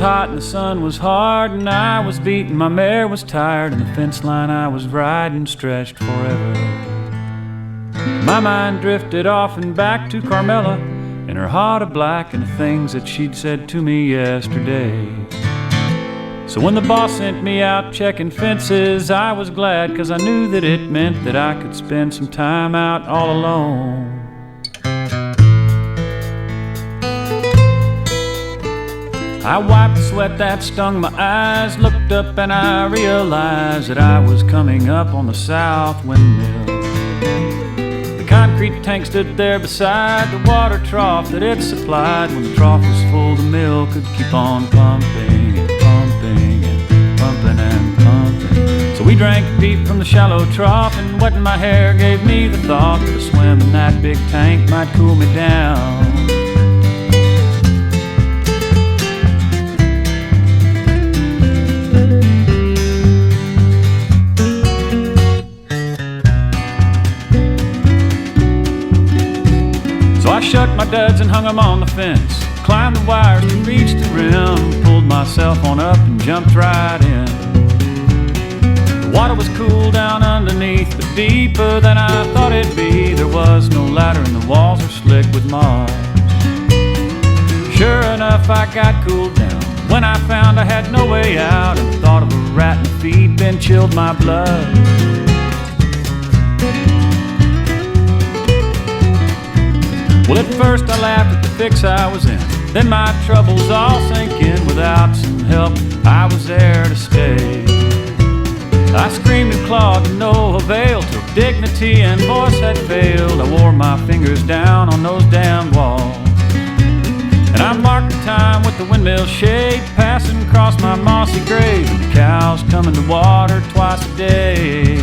hot and the sun was hard, and I was beaten, my mare was tired, and the fence line I was riding stretched forever. My mind drifted off and back to Carmela, and her heart of black, and the things that she'd said to me yesterday. So when the boss sent me out checking fences, I was glad, 'cause I knew that it meant that I could spend some time out all alone. I wiped the sweat that stung my eyes, looked up and I realized that I was coming up on the south windmill. The concrete tank stood there beside the water trough that it supplied. When the trough was full, the mill could keep on pumping and pumping and pumping and pumping. So we drank deep from the shallow trough, and wetting my hair gave me the thought that a swim in that big tank might cool me down. I shut my duds and hung them on the fence, climbed the wires to reach the rim, pulled myself on up and jumped right in. The water was cool down underneath, but deeper than I thought it'd be. There was no ladder and the walls were slick with moss. Sure enough, I got cooled down when I found I had no way out, and the thought of a rat in the feed bin chilled my blood. Well, at first I laughed at the fix I was in, then my troubles all sank in. Without some help, I was there to stay. I screamed and clawed to no avail, till dignity and voice had failed. I wore my fingers down on those damn walls, and I marked the time with the windmill shade passing across my mossy grave, and the cows coming to water twice a day.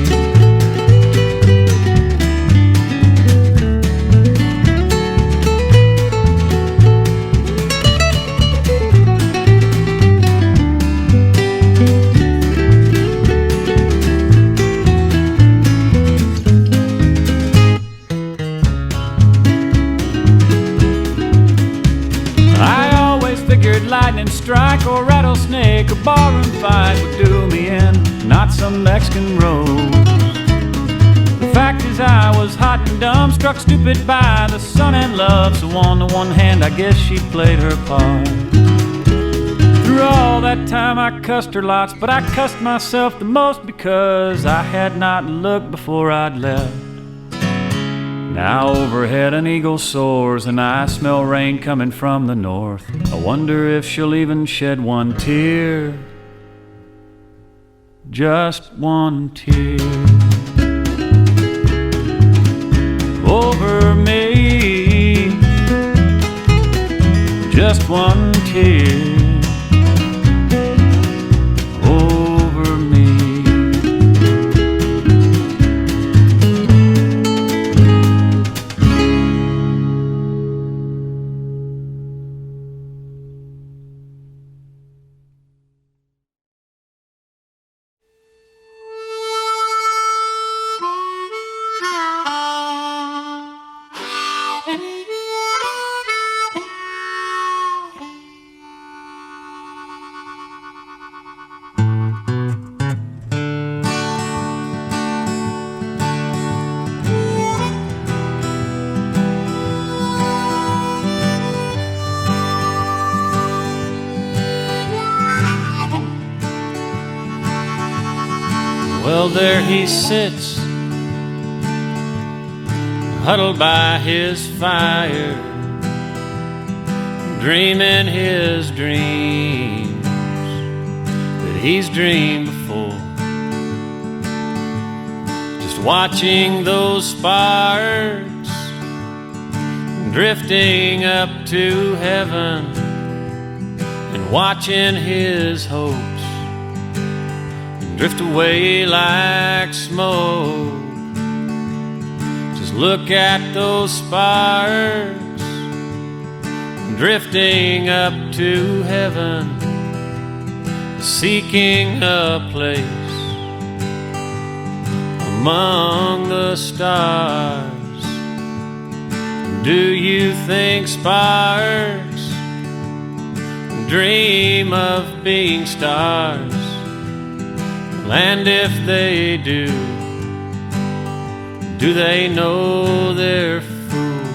Lightning strike or rattlesnake or barroom fight would do me in, not some Mexican rose. The fact is I was hot and dumb, struck stupid by the sun and love. So on the one hand, I guess she played her part. Through all that time I cussed her lots, but I cussed myself the most because I had not looked before I'd left. Now overhead an eagle soars, and I smell rain coming from the north. I wonder if she'll even shed one tear, just one tear, over me, just one tear. Well, there he sits, huddled by his fire, dreaming his dreams that he's dreamed before. Just watching those sparks drifting up to heaven, and watching his hopes drift away like smoke. Just look at those sparks drifting up to heaven, seeking a place among the stars. Do you think sparks dream of being stars. And if they do they know they're fools?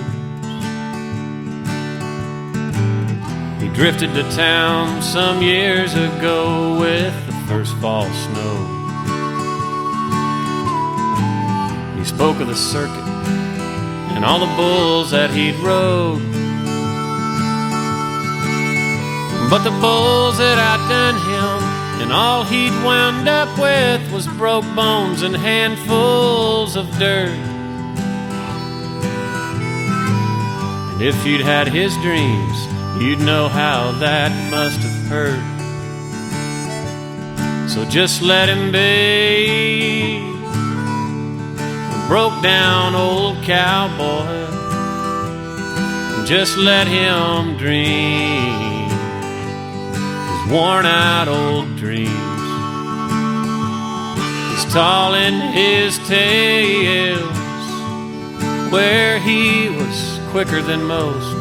He drifted to town some years ago with the first fall snow. He spoke of the circuit and all the bulls that he'd rode, but the bulls that outdone him, and all he'd wound up with was broke bones and handfuls of dirt. And if you'd had his dreams, you'd know how that must have hurt. So just let him be a broke down old cowboy. Just let him dream his worn out old dreams. He's tall in his tales, where he was quicker than most.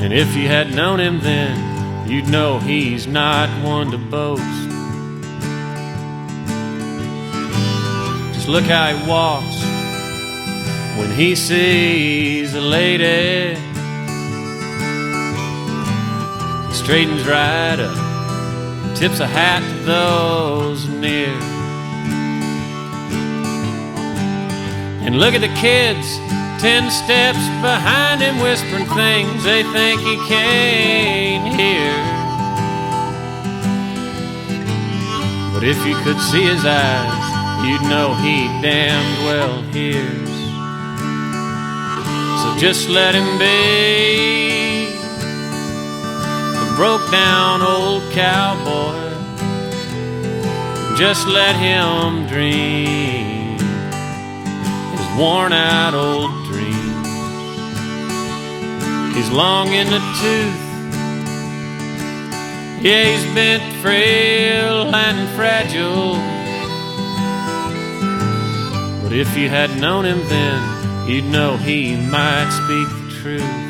And if you had known him then, you'd know he's not one to boast. Just look how he walks when he sees a lady. He straightens right up, tips a hat to those near. And look at the kids 10 steps behind him, whispering things they think he can't hear. But if you could see his eyes, you'd know he damned well hears. So just let him be a broke down old cowboy. Just let him dream his worn out old dreams. He's long in the tooth, yeah, he's bent, frail and fragile. But if you had known him then, you'd know he might speak the truth.